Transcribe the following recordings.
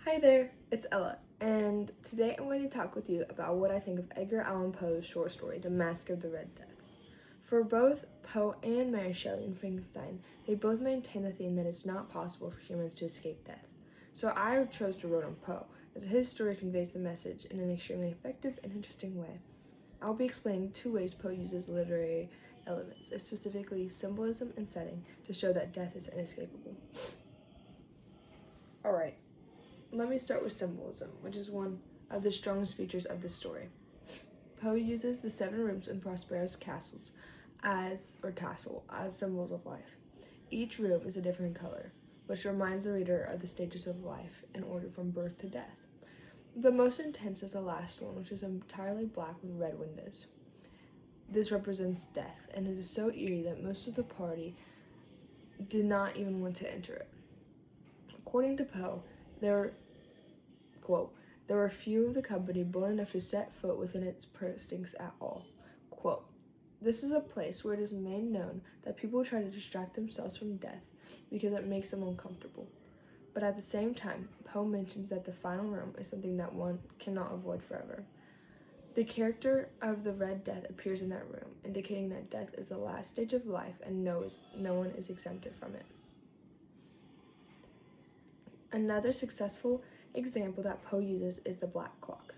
Hi there, it's Ella, and today I'm going to talk with you about what I think of Edgar Allan Poe's short story, The Masque of the Red Death. For both Poe and Mary Shelley in Frankenstein, they both maintain the theme that it's not possible for humans to escape death. So I chose to write on Poe, as his story conveys the message in an extremely effective and interesting way. I'll be explaining two ways Poe uses literary elements, specifically symbolism and setting, to show that death is inescapable. Alright. Let me start with symbolism, which is one of the strongest features of this story. Poe uses the 7 rooms in Prospero's castle as symbols of life. Each room is a different color, which reminds the reader of the stages of life in order from birth to death. The most intense is the last one, which is entirely black with red windows. This represents death, and it is so eerie that most of the party did not even want to enter it. According to Poe, there were few of the company bold enough to set foot within its precincts at all. Quote, this is a place where it is made known that people try to distract themselves from death because it makes them uncomfortable. But at the same time, Poe mentions that the final room is something that one cannot avoid forever. The character of the Red Death appears in that room, indicating that death is the last stage of life and no one is exempted from it. Another successful example that Poe uses is the black clock.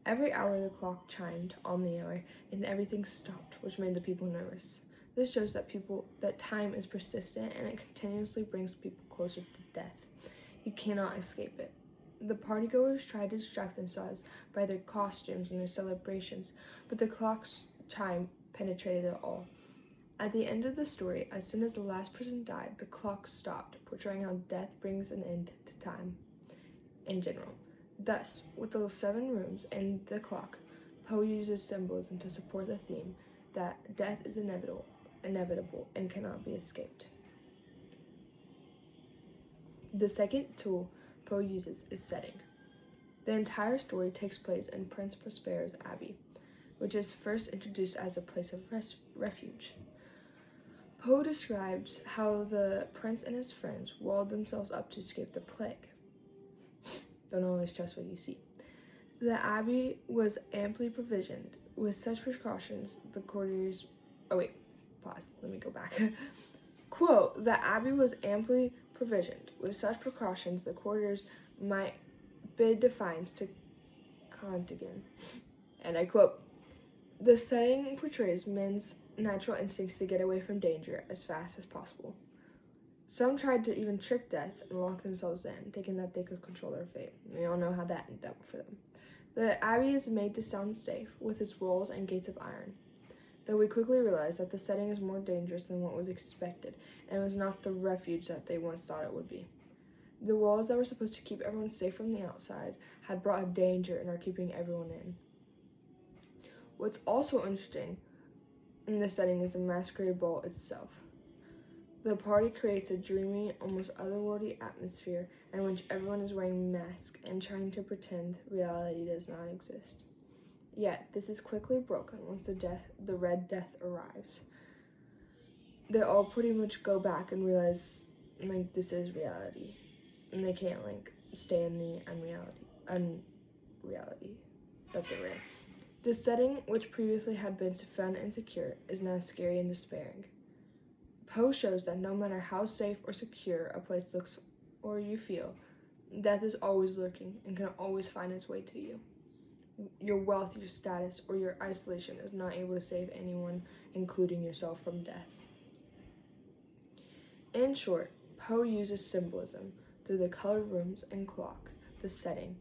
Every hour the clock chimed on the hour and everything stopped, which made the people nervous. This shows that time is persistent and it continuously brings people closer to death. You cannot escape it. The partygoers tried to distract themselves by their costumes and their celebrations, but the clock's chime penetrated it all. At the end of the story, as soon as the last person died, the clock stopped, portraying how death brings an end to time in general. Thus, with those 7 rooms and the clock, Poe uses symbolism to support the theme that death is inevitable and cannot be escaped. The second tool Poe uses is setting. The entire story takes place in Prince Prospero's Abbey, which is first introduced as a place of refuge. Poe describes how the prince and his friends walled themselves up to escape the plague. Don't always trust what you see. The abbey was amply provisioned with such precautions the courtiers... Quote, the abbey was amply provisioned with such precautions the courtiers might bid defiance to Contagion. And I quote, the setting portrays men's natural instincts to get away from danger as fast as possible. Some tried to even trick death and lock themselves in, thinking that they could control their fate. We all know how that ended up for them. The abbey is made to sound safe, with its walls and gates of iron, though we quickly realized that the setting is more dangerous than what was expected, and was not the refuge that they once thought it would be. The walls that were supposed to keep everyone safe from the outside had brought a danger and are keeping everyone in. What's also interesting in this setting is the masquerade ball itself. The party creates a dreamy, almost otherworldly atmosphere in which everyone is wearing masks and trying to pretend reality does not exist. Yet, this is quickly broken once the Red Death arrives. They all pretty much go back and realize, this is reality. And they can't, stay in the unreality that they're in. The setting, which previously had been fun and secure, is now scary and despairing. Poe shows that no matter how safe or secure a place looks or you feel, death is always lurking and can always find its way to you. Your wealth, your status, or your isolation is not able to save anyone, including yourself, from death. In short, Poe uses symbolism through the colored rooms and clock, the setting,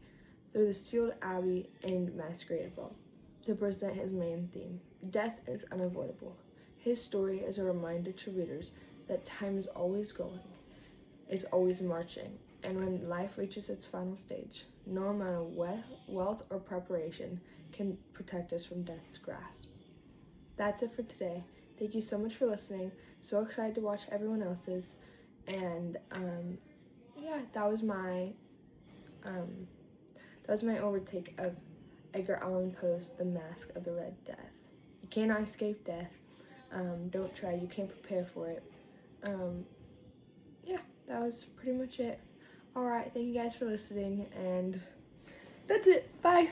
through the sealed abbey and masquerade ball, to present his main theme. Death is unavoidable. His story is a reminder to readers that time is always going, it's always marching, and when life reaches its final stage, no amount of wealth or preparation can protect us from death's grasp. That's it for today. Thank you so much for listening. So excited to watch everyone else's, and that was my overtake of Edgar Allan Poe's The Masque of the Red Death. You cannot escape death. Don't try, you can't prepare for it. That was pretty much it. Alright, thank you guys for listening, and that's it. Bye!